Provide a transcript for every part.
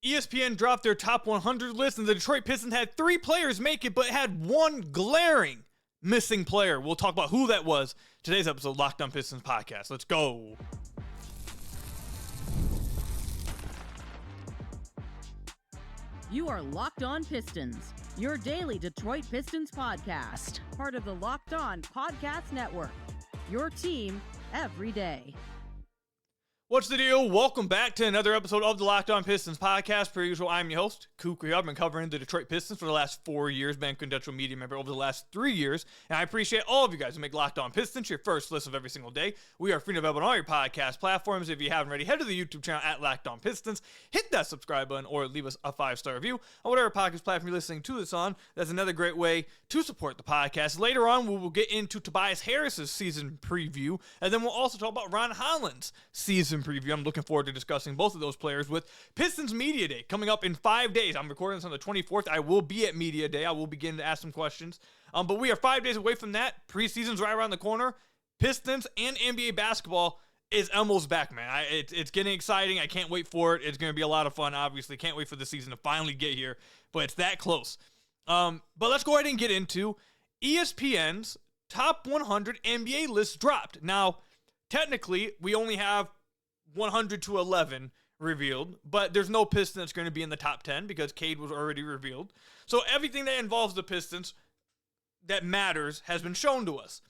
ESPN dropped their top 100 list, and the Detroit Pistons had 3 players make it, but had one glaring missing player. We'll talk about who that was. Today's episode of Locked On Pistons podcast. Let's go. You are Locked On Pistons, your daily Detroit Pistons podcast. Part of the Locked On Podcast Network, your team every day. What's the deal? Welcome back to another episode of the Locked On Pistons podcast. Per usual, I'm your host, Ku Khahil. I've been covering the Detroit Pistons for the last 4 years, been a credential media member over the last 3 years, and I appreciate all of you guys who make Locked On Pistons your first listen of every single day. We are free and available on all your podcast platforms. If you haven't already, head to the YouTube channel at Locked On Pistons, hit that subscribe button, or leave us a 5-star review on whatever podcast platform you're listening to this on. That's another great way to support the podcast. Later on, we will get into Tobias Harris's season preview, and then we'll also talk about Ron Holland's season preview. I'm looking forward to discussing both of those players with Pistons Media Day coming up in 5 days. I'm recording this on the 24th. I will be at Media Day. I will begin to ask some questions. But we are 5 days away from that. Preseason's right around the corner. Pistons and NBA basketball is almost back, man. It's getting exciting. I can't wait for it. It's going to be a lot of fun, obviously. Can't wait for the season to finally get here, but it's that close. But let's go ahead and get into ESPN's top 100 NBA list dropped. Now, technically, we only have 100 to 11 revealed, but there's no Piston that's going to be in the top 10 because Cade was already revealed. So everything that involves the Pistons that matters has been shown to us.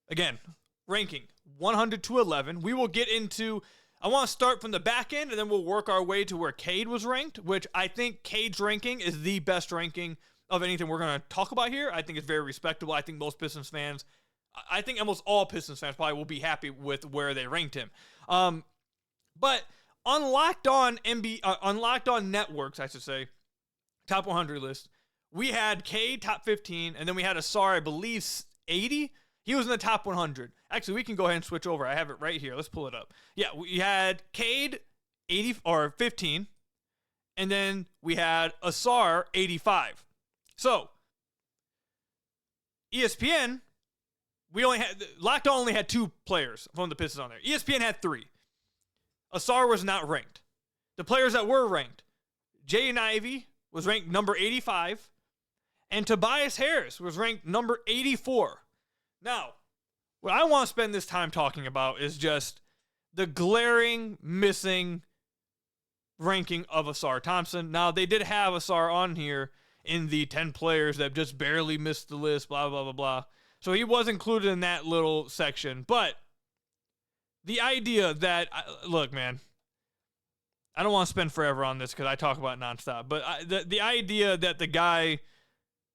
Again, ranking 100 to 11. We will get into, I want to start from the back end and then we'll work our way to where Cade was ranked, which I think Cade's ranking is the best ranking of anything we're going to talk about here. I think it's very respectable. I think most Pistons fans, I think almost all Pistons fans probably will be happy with where they ranked him. But on Locked On Networks, I should say, top 100 list, we had Cade top 15, and then we had Ausar, I believe, 80. He was in the top 100. Actually, we can go ahead and switch over. I have it right here. Let's pull it up. Yeah, we had Cade 80 or 15, and then we had Ausar 85. So ESPN. Locked On only had 2 players from the Pistons on there. ESPN had 3. Ausar was not ranked. The players that were ranked, Jaden Ivey was ranked number 85, and Tobias Harris was ranked number 84. Now, what I want to spend this time talking about is just the glaring missing ranking of Ausar Thompson. Now, they did have Ausar on here in the 10 players that just barely missed the list, blah, blah, blah, blah. So he was included in that little section. But the idea that, look, man, I don't want to spend forever on this because I talk about it nonstop. But the idea that the guy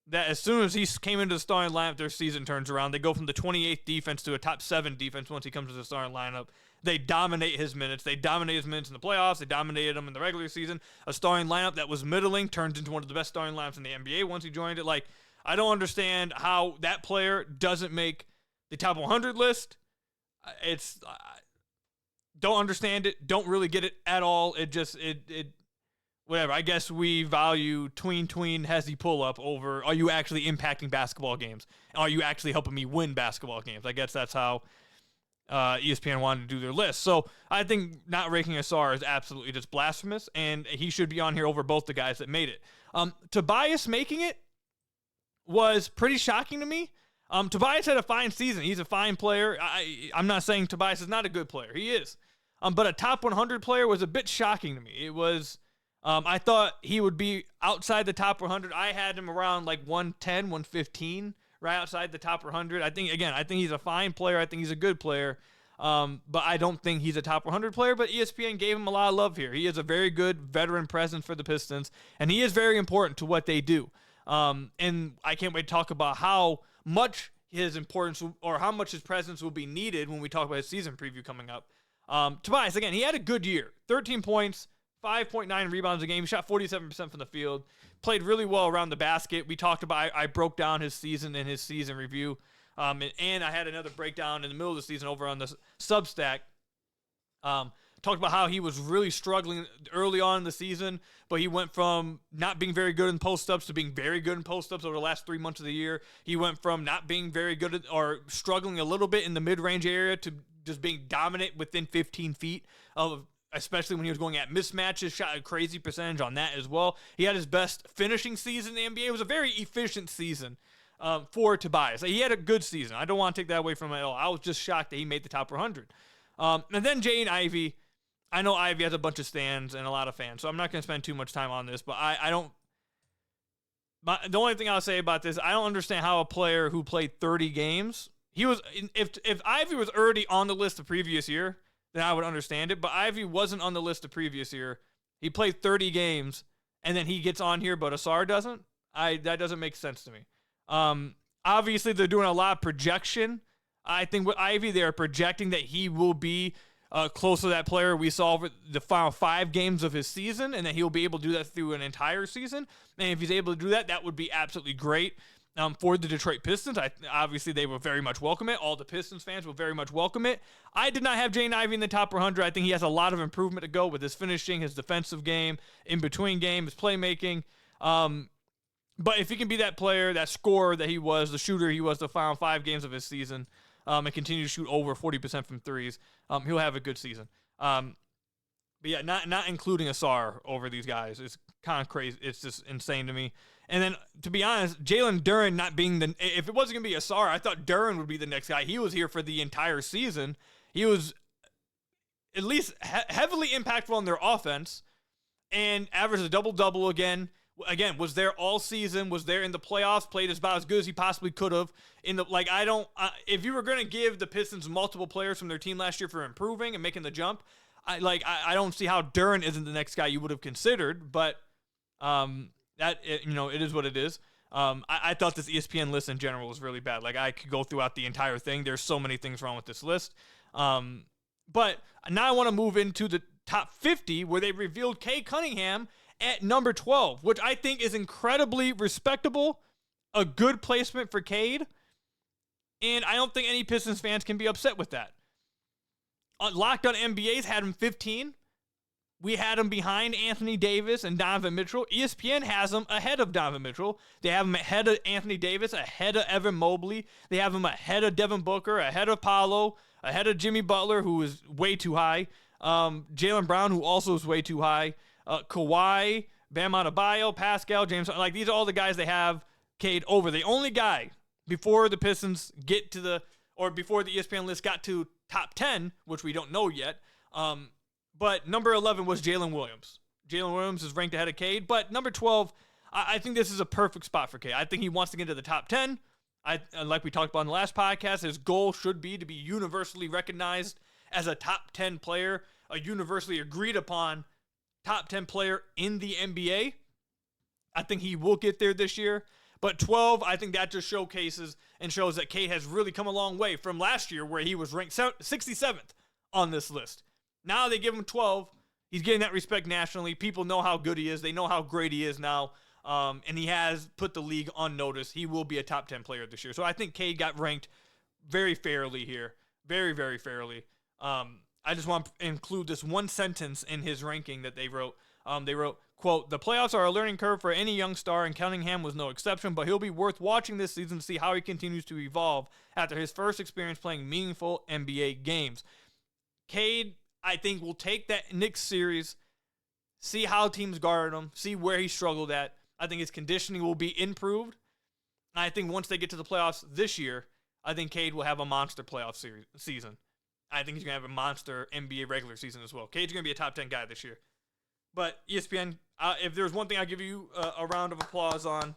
that as soon as he came into the starting lineup, their season turns around. They go from the 28th defense to a top 7 defense once he comes to the starting lineup. They dominate his minutes. They dominate his minutes in the playoffs. They dominated him in the regular season. A starting lineup that was middling turns into one of the best starting lineups in the NBA once he joined it. Like, I don't understand how that player doesn't make the top 100 list. Don't understand it. Don't really get it at all. Whatever. I guess we value tween has the pull up over, are you actually impacting basketball games? Are you actually helping me win basketball games? I guess that's how ESPN wanted to do their list. So I think not ranking Ausar is absolutely just blasphemous, and he should be on here over both the guys that made it. Tobias making it was pretty shocking to me. Tobias had a fine season. He's a fine player. I'm not saying Tobias is not a good player. He is. But a top 100 player was a bit shocking to me. It was, I thought he would be outside the top 100. I had him around like 110, 115, right outside the top 100. I think he's a fine player. I think he's a good player. But I don't think he's a top 100 player, but ESPN gave him a lot of love here. He is a very good veteran presence for the Pistons, and he is very important to what they do. And I can't wait to talk about how much his importance or how much his presence will be needed when we talk about his season preview coming up. Tobias, again, he had a good year. 13 points, 5.9 rebounds a game. He shot 47% from the field. Played really well around the basket. We talked about, I broke down his season in his season review. And I had another breakdown in the middle of the season over on the SUBSTACK. Talked about how he was really struggling early on in the season, but he went from not being very good in post-ups to being very good in post-ups over the last 3 months of the year. He went from not being very good at, or struggling a little bit in the mid-range area to just being dominant within 15 feet of especially when he was going at mismatches, shot a crazy percentage on that as well. He had his best finishing season in the NBA. It was a very efficient season for Tobias. He had a good season. I don't want to take that away from him at all. I was just shocked that he made the top 100. And then Jaden Ivey. I know Ivey has a bunch of stands and a lot of fans, so I'm not going to spend too much time on this, but I don't. The only thing I'll say about this, I don't understand how a player who played 30 games, if Ivey was already on the list the previous year, then I would understand it. But Ivey wasn't on the list the previous year. He played 30 games, and then he gets on here, but Ausar doesn't. That doesn't make sense to me. Obviously, they're doing a lot of projection. I think with Ivey, they're projecting that he will be close to that player we saw for the final 5 games of his season, and that he'll be able to do that through an entire season. And if he's able to do that, that would be absolutely great for the Detroit Pistons. Obviously, they will very much welcome it. All the Pistons fans will very much welcome it. I did not have Jaden Ivey in the top 100. I think he has a lot of improvement to go with his finishing, his defensive game, in between game, his playmaking. But if he can be that player, that scorer that he was, the shooter he was the final 5 games of his season, and continue to shoot over 40% from threes, he'll have a good season. But yeah, not including Ausar over these guys is kind of crazy. It's just insane to me. And then, to be honest, Jalen Duren not being if it wasn't going to be Ausar, I thought Duren would be the next guy. He was here for the entire season. He was at least heavily impactful on their offense and averaged a double-double again. Again, was there all season, was there in the playoffs, played about as good as he possibly could have. If you were going to give the Pistons multiple players from their team last year for improving and making the jump, I don't see how Duren isn't the next guy you would have considered, but it is what it is. I thought this ESPN list in general was really bad. Like, I could go throughout the entire thing. There's so many things wrong with this list. But now I want to move into the top 50, where they revealed Cade Cunningham at number 12, which I think is incredibly respectable, a good placement for Cade, and I don't think any Pistons fans can be upset with that. Locked On NBA's had him 15. We had him behind Anthony Davis and Donovan Mitchell. ESPN has him ahead of Donovan Mitchell. They have him ahead of Anthony Davis, ahead of Evan Mobley. They have him ahead of Devin Booker, ahead of Paolo, ahead of Jimmy Butler, who is way too high. Jaylen Brown, who also is way too high. Kawhi, Bam Adebayo, Pascal, James. Like, these are all the guys they have Cade over. The only guy before the Pistons get to before the ESPN list got to top 10, which we don't know yet. But number 11 was Jalen Williams. Jalen Williams is ranked ahead of Cade. But number 12, I think this is a perfect spot for Cade. I think he wants to get into the top 10. Like we talked about in the last podcast, his goal should be to be universally recognized as a top 10 player, a universally agreed upon top 10 player in the NBA. I think he will get there this year. But 12, I think that just showcases and shows that Cade has really come a long way from last year, where he was ranked 67th on this list. Now they give him 12. He's getting that respect nationally. People know how good he is. They know how great he is now. And he has put the league on notice. He will be a top 10 player this year. So I think Cade got ranked very fairly here. Very, very fairly. I just want to include this one sentence in his ranking that they wrote. They wrote, quote, "The playoffs are a learning curve for any young star, and Cunningham was no exception, but he'll be worth watching this season to see how he continues to evolve after his first experience playing meaningful NBA games." Cade, I think, will take that Knicks series, see how teams guard him, see where he struggled at. I think his conditioning will be improved. I think once they get to the playoffs this year, I think Cade will have a monster playoff season. I think he's going to have a monster NBA regular season as well. Cade's going to be a top 10 guy this year. But ESPN, if there's one thing I'll give you a round of applause on,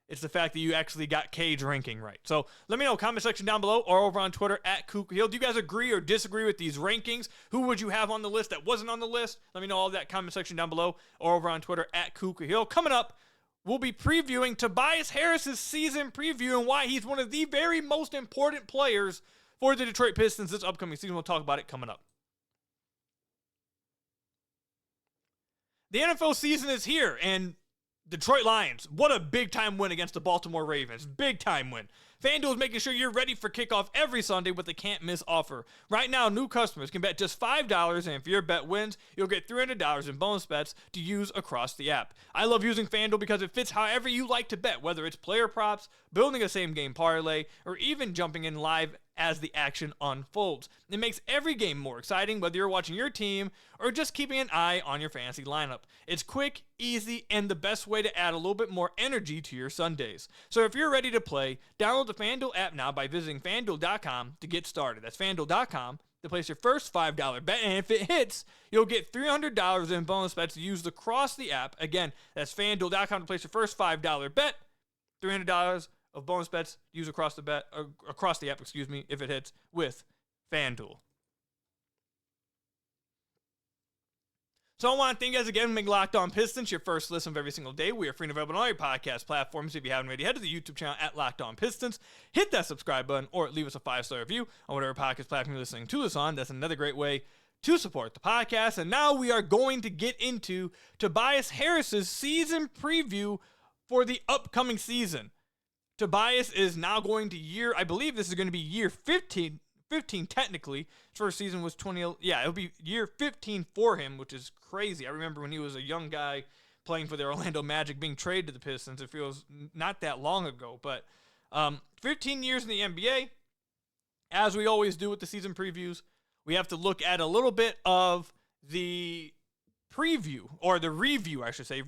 it's the fact that you actually got Cade's ranking right. So let me know, comment section down below or over on Twitter at Ku Khahil. Do you guys agree or disagree with these rankings? Who would you have on the list that wasn't on the list? Let me know all that comment section down below or over on Twitter at Ku Khahil. Coming up, we'll be previewing Tobias Harris's season preview and why he's one of the very most important players for the Detroit Pistons this upcoming season. We'll talk about it coming up. The NFL season is here, and Detroit Lions, what a big-time win against the Baltimore Ravens. Big-time win. FanDuel is making sure you're ready for kickoff every Sunday with a can't-miss offer. Right now, new customers can bet just $5, and if your bet wins, you'll get $300 in bonus bets to use across the app. I love using FanDuel because it fits however you like to bet, whether it's player props, building a same-game parlay, or even jumping in live as the action unfolds. It makes every game more exciting, whether you're watching your team or just keeping an eye on your fantasy lineup. It's quick, easy, and the best way to add a little bit more energy to your Sundays. So if you're ready to play, download the FanDuel app now by visiting FanDuel.com to get started. That's FanDuel.com to place your first $5 bet, and if it hits, you'll get $300 in bonus bets used across the app. Again, that's FanDuel.com to place your first $5 bet, $300 of bonus bets used across the app, if it hits with FanDuel. So I want to thank you guys again for making Locked On Pistons your first listen of every single day. We are free and available on all your podcast platforms. If you haven't already, head to the YouTube channel at Locked On Pistons. Hit that subscribe button or leave us a 5-star review on whatever podcast platform you're listening to us on. That's another great way to support the podcast. And now we are going to get into Tobias Harris's season preview for the upcoming season. Tobias is now going to I believe this is going to be year 15 technically. His first season was 20. Yeah, it'll be year 15 for him, which is crazy. I remember when he was a young guy playing for the Orlando Magic, being traded to the Pistons. It feels not that long ago, but 15 years in the NBA. As we always do with the season previews, we have to look at a little bit of the preview, or the review, I should say,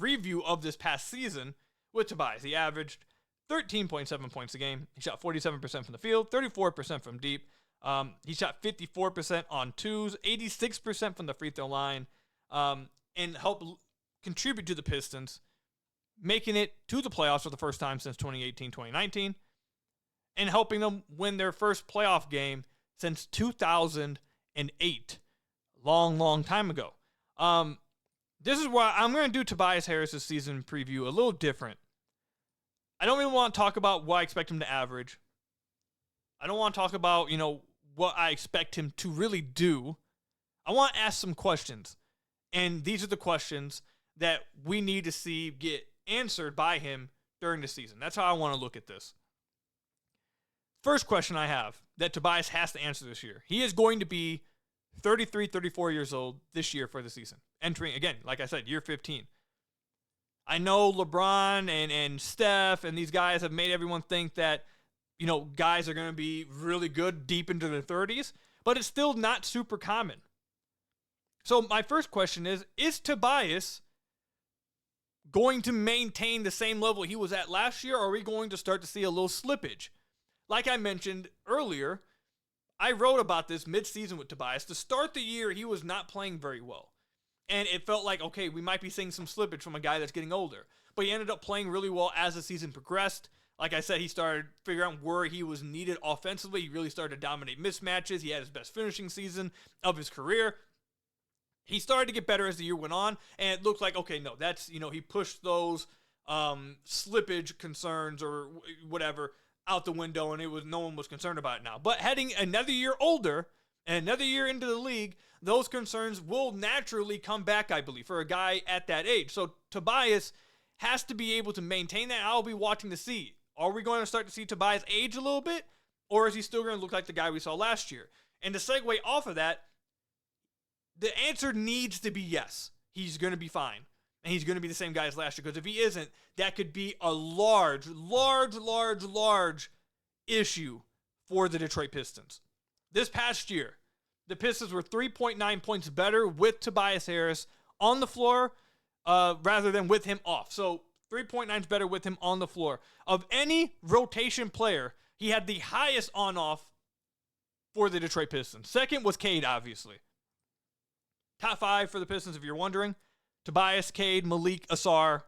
of this past season with Tobias. He averaged 13.7 points a game. He shot 47% from the field, 34% from deep. He shot 54% on twos, 86% from the free throw line, and helped contribute to the Pistons, making it to the playoffs for the first time since 2018-2019, and helping them win their first playoff game since 2008. Long time ago. This is why I'm going to do Tobias Harris's season preview a little different. I don't really want to talk about what I expect him to average. I don't want to talk about, what I expect him to really do. I want to ask some questions. And these are the questions that we need to see get answered by him during the season. That's how I want to look at this. First question I have that Tobias has to answer this year. He is going to be 33, 34 years old this year for the season. Entering, again, like I said, year 15. I know LeBron and Steph and these guys have made everyone think that, guys are going to be really good deep into their 30s, but it's still not super common. So my first question is Tobias going to maintain the same level he was at last year, or are we going to start to see a little slippage? Like I mentioned earlier, I wrote about this mid-season with Tobias. To start the year, he was not playing very well. And it felt like, okay, we might be seeing some slippage from a guy that's getting older. But he ended up playing really well as the season progressed. Like I said, he started figuring out where he was needed offensively. He really started to dominate mismatches. He had his best finishing season of his career. He started to get better as the year went on. And it looked like, okay, no, that's, he pushed those slippage concerns or whatever out the window, and no one was concerned about it now. But heading another year older and another year into the league, those concerns will naturally come back, I believe, for a guy at that age. So Tobias has to be able to maintain that. I'll be watching to see. Are we going to start to see Tobias age a little bit, or is he still going to look like the guy we saw last year? And to segue off of that, the answer needs to be yes. He's going to be fine, and he's going to be the same guy as last year, because if he isn't, that could be a large issue for the Detroit Pistons. This past year, the Pistons were 3.9 points better with Tobias Harris on the floor rather than with him off. So 3.9 is better with him on the floor. Of any rotation player, he had the highest on-off for the Detroit Pistons. Second was Cade, obviously. Top 5 for the Pistons, if you're wondering. Tobias, Cade, Malik, Ausar,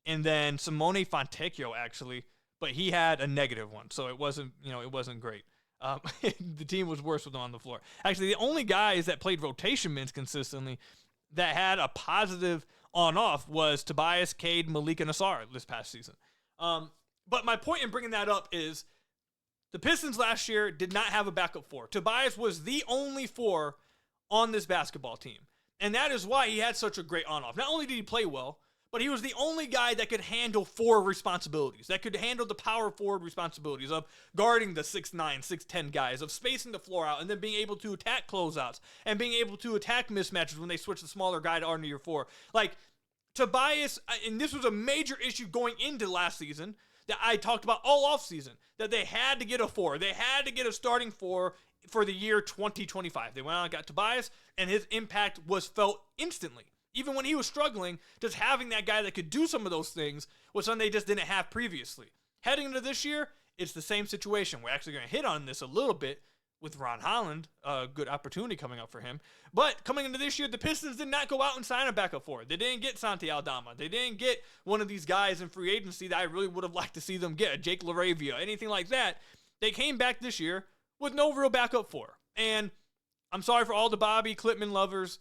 and then Simone Fontecchio, actually. But he had a negative one, so it wasn't great. The team was worse with him on the floor. Actually, the only guys that played rotation minutes consistently that had a positive on-off was Tobias, Cade, Malik, and Ausar this past season. But my point in bringing that up is the Pistons last year did not have a backup four. Tobias was the only four on this basketball team. And that is why he had such a great on-off. Not only did he play well, but he was the only guy that could handle 4 responsibilities, that could handle the power forward responsibilities of guarding the 6'9", 6'10 guys, of spacing the floor out, and then being able to attack closeouts, and being able to attack mismatches when they switch the smaller guy to under your 4. Like, Tobias, and this was a major issue going into last season that I talked about all offseason, that they had to get a 4. They had to get a starting 4 for the year 2025. They went out and got Tobias, and his impact was felt instantly. Even when he was struggling, just having that guy that could do some of those things was something they just didn't have previously. Heading into this year, it's the same situation. We're actually going to hit on this a little bit with Ron Holland, a good opportunity coming up for him. But coming into this year, the Pistons did not go out and sign a backup for it. They didn't get Santi Aldama. They didn't get one of these guys in free agency that I really would have liked to see them get, Jake LaRavia, anything like that. They came back this year with no real backup for. And I'm sorry for all the Bobby Klitman lovers.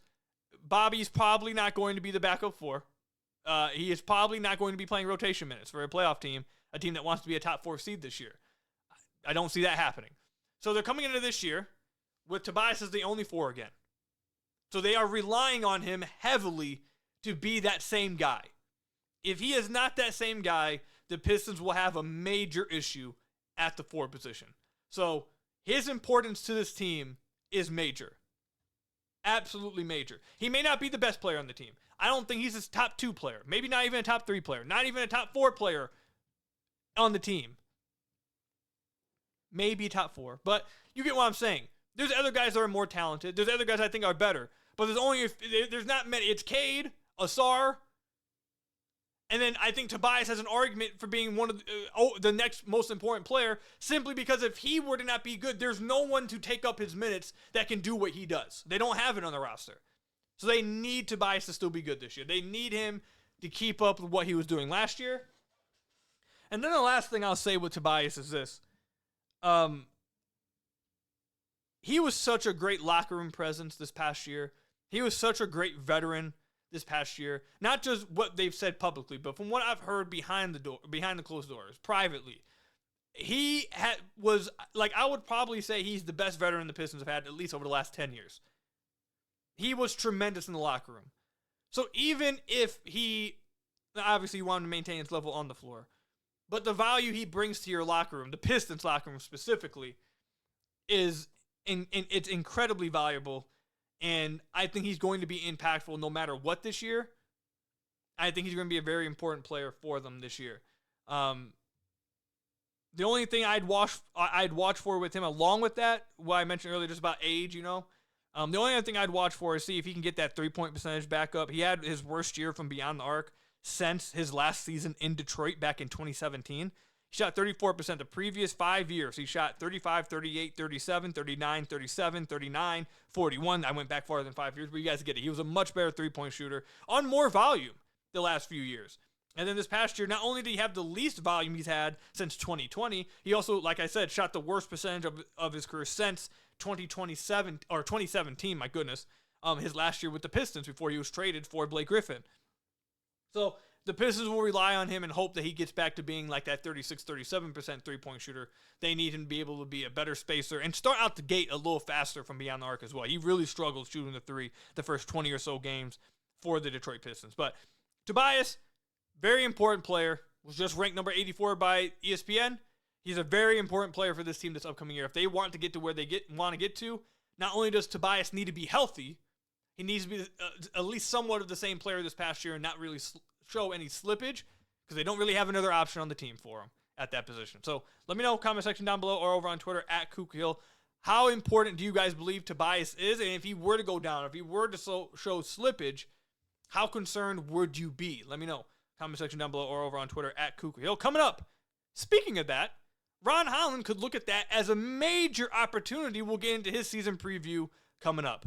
Bobby's probably not going to be the backup 4. He is probably not going to be playing rotation minutes for a playoff team, a team that wants to be a top 4 seed this year. I don't see that happening. So they're coming into this year with Tobias as the only 4 again. So they are relying on him heavily to be that same guy. If he is not that same guy, the Pistons will have a major issue at the 4 position. So his importance to this team is major. Absolutely major. He may not be the best player on the team. I don't think he's a top 2 player. Maybe not even a top 3 player. Not even a top 4 player on the team. Maybe top 4. But you get what I'm saying. There's other guys that are more talented. There's other guys I think are better. But there's not many. It's Cade, Ausar, and then I think Tobias has an argument for being one of the next most important player, simply because if he were to not be good, there's no one to take up his minutes that can do what he does. They don't have it on the roster. So they need Tobias to still be good this year. They need him to keep up with what he was doing last year. And then the last thing I'll say with Tobias is this. He was such a great locker room presence this past year. He was such a great veteran this past year. Not just what they've said publicly, but from what I've heard behind the closed doors, privately. He was, like, I would probably say he's the best veteran the Pistons have had, at least over the last 10 years. He was tremendous in the locker room. So even if he, obviously you want him to maintain his level on the floor, but the value he brings to your locker room, the Pistons locker room specifically, it's incredibly valuable. And I think he's going to be impactful no matter what this year. I think he's going to be a very important player for them this year. The only thing I'd watch for with him, along with that, what I mentioned earlier, just about age, the only other thing I'd watch for is see if he can get that 3-point percentage back up. He had his worst year from beyond the arc since his last season in Detroit back in 2017. He shot 34% the previous 5 years. He shot 35, 38, 37, 39, 37, 39, 41. I went back farther than 5 years, but you guys get it. He was a much better 3-point shooter on more volume the last few years. And then this past year, not only did he have the least volume he's had since 2020, he also, like I said, shot the worst percentage of his career since 2017, my goodness, his last year with the Pistons before he was traded for Blake Griffin. So the Pistons will rely on him and hope that he gets back to being like that 36, 37% 3-point shooter. They need him to be able to be a better spacer and start out the gate a little faster from beyond the arc as well. He really struggled shooting the 3 the first 20 or so games for the Detroit Pistons. But Tobias, very important player, was just ranked number 84 by ESPN. He's a very important player for this team this upcoming year. If they want to get to where they want to get to, not only does Tobias need to be healthy, he needs to be at least somewhat of the same player this past year and not really show any slippage, because they don't really have another option on the team for him at that position. So let me know, comment section down below or over on Twitter at Ku Khahil. How important do you guys believe Tobias is? And if he were to go down, if he were to show slippage, how concerned would you be? Let me know. Comment section down below or over on Twitter at Ku Khahil. Coming up, speaking of that, Ron Holland could look at that as a major opportunity. We'll get into his season preview coming up.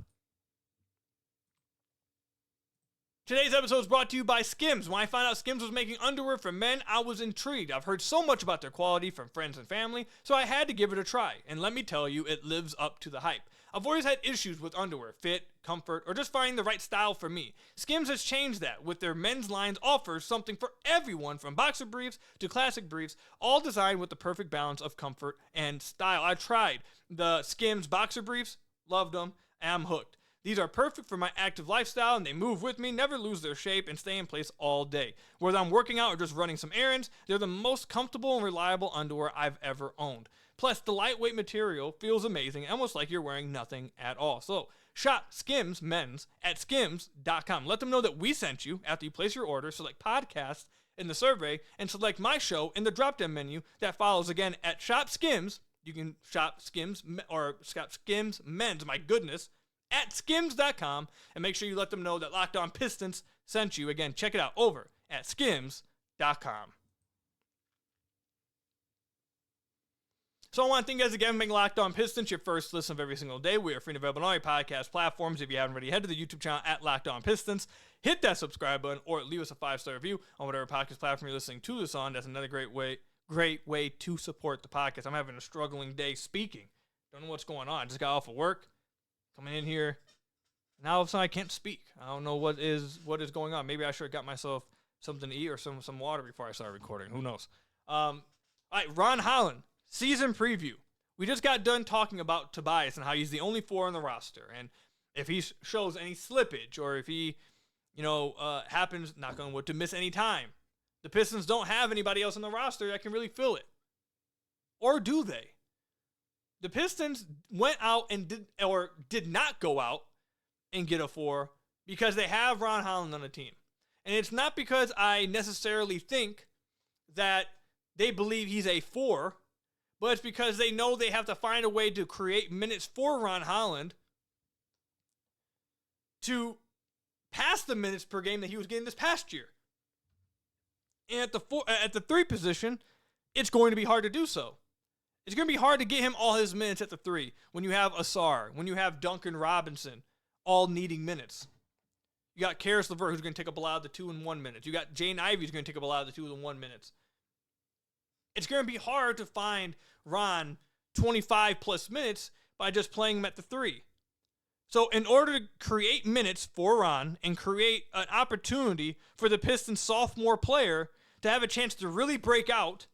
Today's episode is brought to you by Skims. When I found out Skims was making underwear for men, I was intrigued. I've heard so much about their quality from friends and family, so I had to give it a try. And let me tell you, it lives up to the hype. I've always had issues with underwear, fit, comfort, or just finding the right style for me. Skims has changed that. With their men's lines offers something for everyone, from boxer briefs to classic briefs, all designed with the perfect balance of comfort and style. I tried the Skims boxer briefs, loved them, and I'm hooked. These are perfect for my active lifestyle, and they move with me, never lose their shape, and stay in place all day. Whether I'm working out or just running some errands, they're the most comfortable and reliable underwear I've ever owned. Plus, the lightweight material feels amazing, almost like you're wearing nothing at all. So, shop SKIMS Mens at skims.com. Let them know that we sent you after you place your order. Select podcast in the survey, and select my show in the drop-down menu that follows. Again, at Shop Skims, you can shop Skims or shop SKIMS Mens, my goodness, at skims.com, and make sure you let them know that Locked On Pistons sent you. Again, check it out over at skims.com. So I want to thank you guys again for making Locked On Pistons your first listen of every single day. We are free and available on all your podcast platforms. If you haven't already, head to the YouTube channel at Locked On Pistons. Hit that subscribe button or leave us a 5-star review on whatever podcast platform you're listening to this on. That's another great way to support the podcast. I'm having a struggling day speaking. Don't know what's going on. I just got off of work. Coming in here, now all of a sudden I can't speak. I don't know what is going on. Maybe I should have got myself something to eat or some water before I started recording. Who knows? All right, Ron Holland, season preview. We just got done talking about Tobias and how he's the only 4 on the roster. And if he shows any slippage or if he, happens, knock on wood, to miss any time, the Pistons don't have anybody else on the roster that can really fill it. Or do they? The Pistons went out and did not go out and get a 4 because they have Ron Holland on the team. And it's not because I necessarily think that they believe he's a 4, but it's because they know they have to find a way to create minutes for Ron Holland to pass the minutes per game that he was getting this past year. And at the 3 position, it's going to be hard to do so. It's going to be hard to get him all his minutes at the 3 when you have Ausar, when you have Duncan Robinson, all needing minutes. You got Karis LeVert, who's going to take up a lot of the 2 and 1 minutes. You got Jaden Ivey, who's going to take up a lot of the 2 and 1 minutes. It's going to be hard to find Ron 25-plus minutes by just playing him at the 3. So in order to create minutes for Ron and create an opportunity for the Pistons sophomore player to have a chance to really break out,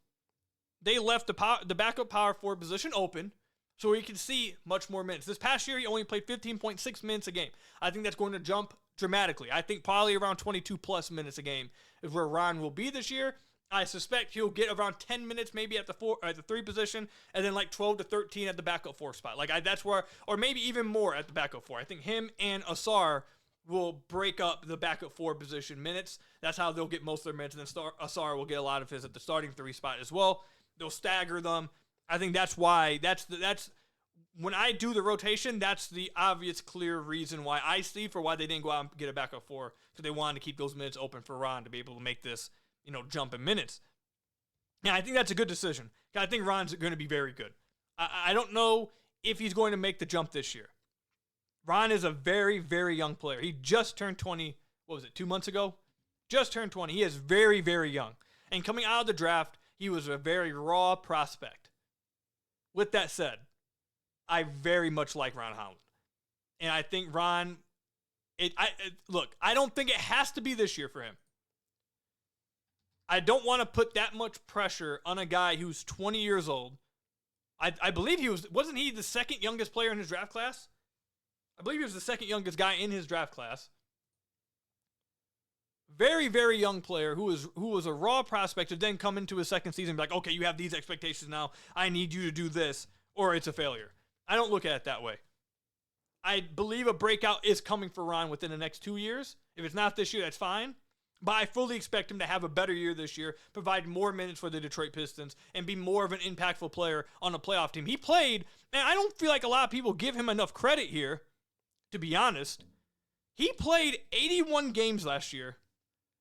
they left the backup power forward position open so he could see much more minutes. This past year, he only played 15.6 minutes a game. I think that's going to jump dramatically. I think probably around 22-plus minutes a game is where Ron will be this year. I suspect he'll get around 10 minutes maybe at the 3 position, and then like 12 to 13 at the backup 4 spot. That's where, or maybe even more at the backup 4. I think him and Ausar will break up the backup 4 position minutes. That's how they'll get most of their minutes, and then Ausar will get a lot of his at the starting 3 spot as well. They'll stagger them. I think that's why, that's when I do the rotation, that's the obvious, clear reason why I see for why they didn't go out and get a backup 4, because they wanted to keep those minutes open for Ron to be able to make this, jump in minutes. And I think that's a good decision. I think Ron's going to be very good. I don't know if he's going to make the jump this year. Ron is a very, very young player. He just turned 20, 2 months ago? Just turned 20. He is very, very young. And coming out of the draft, he was a very raw prospect. With that said, I very much like Ron Holland. And I think Ron, look, I don't think it has to be this year for him. I don't want to put that much pressure on a guy who's 20 years old. I believe wasn't he the second youngest player in his draft class? I believe he was the second youngest guy in his draft class. Very, very young player who was a raw prospect to then come into his second season and be like, okay, you have these expectations now. I need you to do this, or it's a failure. I don't look at it that way. I believe a breakout is coming for Ron within the next 2 years. If it's not this year, that's fine. But I fully expect him to have a better year this year, provide more minutes for the Detroit Pistons, and be more of an impactful player on a playoff team. He played, and I don't feel like a lot of people give him enough credit here, to be honest. He played 81 games last year,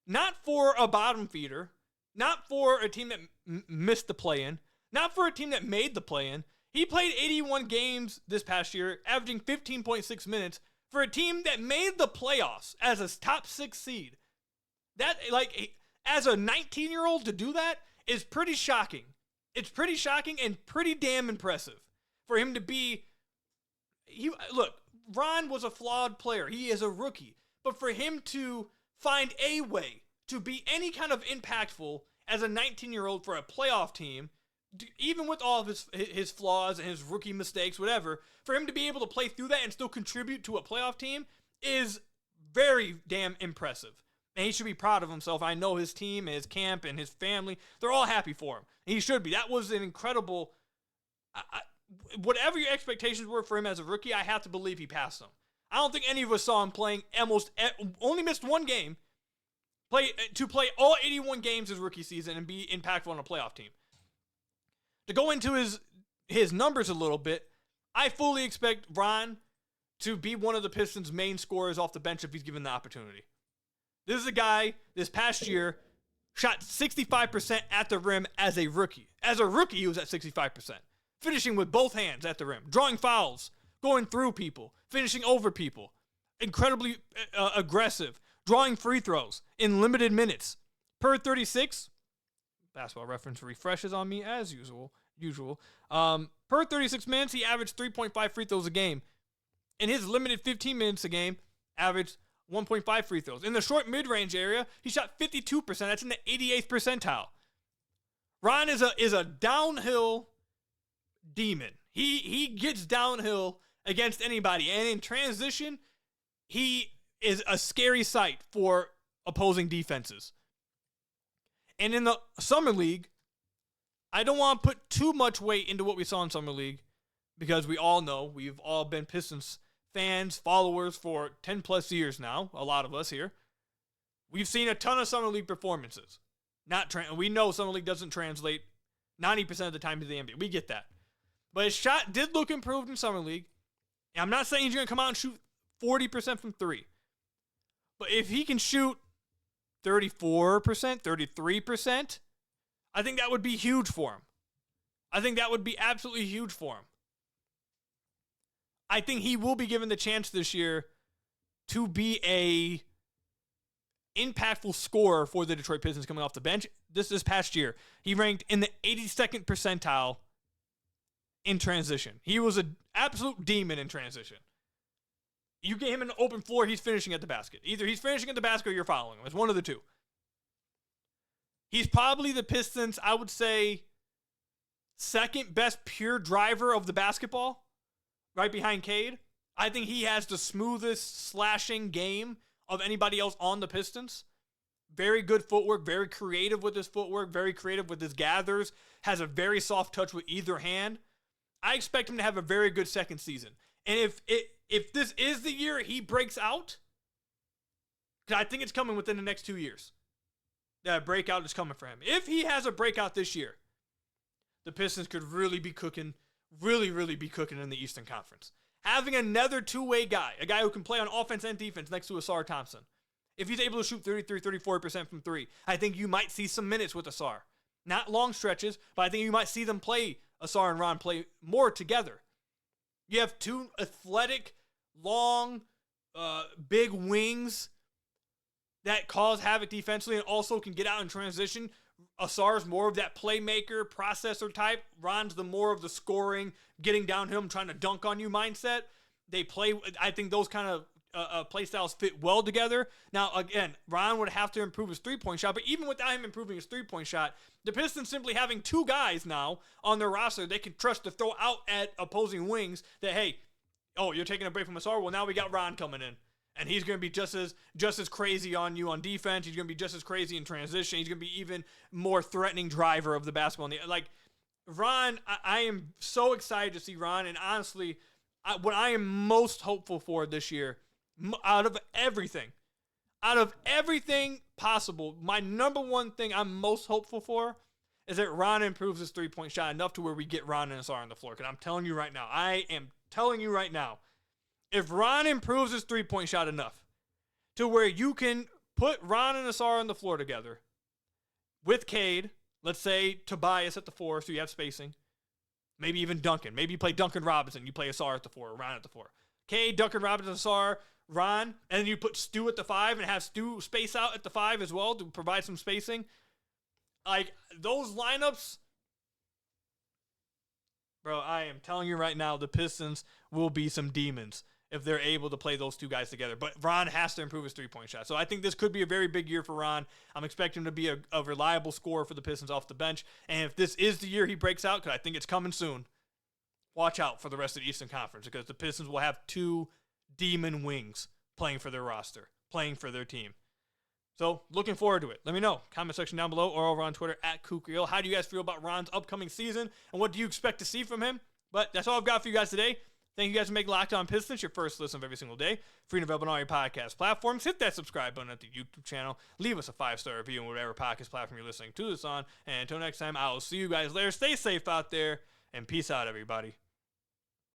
not for a bottom feeder, not for a team that missed the play-in, not for a team that made the play-in. He played 81 games this past year, averaging 15.6 minutes for a team that made the playoffs as a top 6 seed. That, as a 19-year-old to do that is pretty shocking. It's pretty shocking and pretty damn impressive for him to be. Look, Ron was a flawed player. He is a rookie. But for him to find a way to be any kind of impactful as a 19-year-old for a playoff team even with all of his flaws and his rookie mistakes, whatever, for him to be able to play through that and still contribute to a playoff team is very damn impressive. And he should be proud of himself. I know his team and his camp and his family, they're all happy for him. And he should be. That was an incredible, whatever your expectations were for him as a rookie, I have to believe he passed them. I don't think any of us saw him playing only missed one game, to play all 81 games his rookie season and be impactful on a playoff team. To go into his numbers a little bit, I fully expect Ron to be one of the Pistons' main scorers off the bench if he's given the opportunity. This is a guy, this past year, shot 65% at the rim as a rookie. As a rookie, he was at 65%. Finishing with both hands at the rim, drawing fouls, going through people, finishing over people. Incredibly aggressive, drawing free throws in limited minutes. Per 36, Basketball Reference refreshes on me as usual. Per 36 minutes, he averaged 3.5 free throws a game. In his limited 15 minutes a game, averaged 1.5 free throws. In the short mid-range area, he shot 52%. That's in the 88th percentile. Ron is a downhill demon. He gets downhill against anybody. And in transition, he is a scary sight for opposing defenses. And in the Summer League, I don't want to put too much weight into what we saw in Summer League because we all know we've all been Pistons fans, followers for 10 plus years now, a lot of us here. We've seen a ton of Summer League performances. We know Summer League doesn't translate 90% of the time to the NBA. We get that. But his shot did look improved in Summer League. And I'm not saying he's going to come out and shoot 40% from three. But if he can shoot 34%, 33%, I think that would be huge for him. I think that would be absolutely huge for him. I think he will be given the chance this year to be a impactful scorer for the Detroit Pistons coming off the bench. This past year, he ranked in the 82nd percentile in transition. He was an absolute demon in transition. You get him an open floor, he's finishing at the basket. Either he's finishing at the basket or you're following him. It's one of the two. He's probably the Pistons, I would say, second best pure driver of the basketball, right behind Cade. I think he has the smoothest slashing game of anybody else on the Pistons. Very good footwork, very creative with his footwork, very creative with his gathers, has a very soft touch with either hand. I expect him to have a very good second season. And if this is the year he breaks out, because I think it's coming within the next 2 years, that breakout is coming for him. If he has a breakout this year, the Pistons could really be cooking in the Eastern Conference. Having another two-way guy, a guy who can play on offense and defense next to Ausar Thompson. If he's able to shoot 33, 34% from three, I think you might see some minutes with Ausar. Not long stretches, but I think you might see them play, Ausar and Ron play more together. You have two athletic, long, big wings that cause havoc defensively and also can get out in transition. Asar's more of that playmaker, processor type. Ron's the more of the scoring, getting downhill, trying to dunk on you mindset. I think those kind of play styles fit well together. Now, again, Ron would have to improve his three-point shot, but even without him improving his three-point shot, the Pistons simply having two guys now on their roster they can trust to throw out at opposing wings that, hey, you're taking a break from Ausar? Well, now we got Ron coming in. And he's going to be just as crazy on you on defense. He's going to be just as crazy in transition. He's going to be even more threatening driver of the basketball. Ron, I am so excited to see Ron. And honestly, what I am most hopeful for this year, out of everything possible, my number one thing I'm most hopeful for is that Ron improves his three-point shot enough to where we get Ron and Ausar on the floor. Because I'm telling you right now, if Ron improves his three-point shot enough to where you can put Ron and Ausar on the floor together with Cade, let's say Tobias at the 4, so you have spacing, maybe even Duncan. Maybe you play Duncan Robinson, you play Ausar at the 4, or Ron at the 4. Cade, Duncan Robinson, Ausar, Ron, and then you put Stu at the 5 and have Stu space out at the 5 as well to provide some spacing. Like, those lineups, bro, I am telling you right now, the Pistons will be some demons. if they're able to play those two guys together. But Ron has to improve his three-point shot. So I think this could be a very big year for Ron. I'm expecting him to be a reliable scorer for the Pistons off the bench. And if this is the year he breaks out, because I think it's coming soon, watch out for the rest of the Eastern Conference, because the Pistons will have two demon wings playing for their roster, playing for their team. So looking forward to it. Let me know. Comment section down below or over on Twitter at Ku Khahil. How do you guys feel about Ron's upcoming season, and what do you expect to see from him? But that's all I've got for you guys today. Thank you guys for making Locked On Pistons your first listen of every single day. Free and available on all your podcast platforms. Hit that subscribe button at the YouTube channel. Leave us a 5-star review on whatever podcast platform you're listening to this on. And until next time, I will see you guys later. Stay safe out there, and peace out, everybody.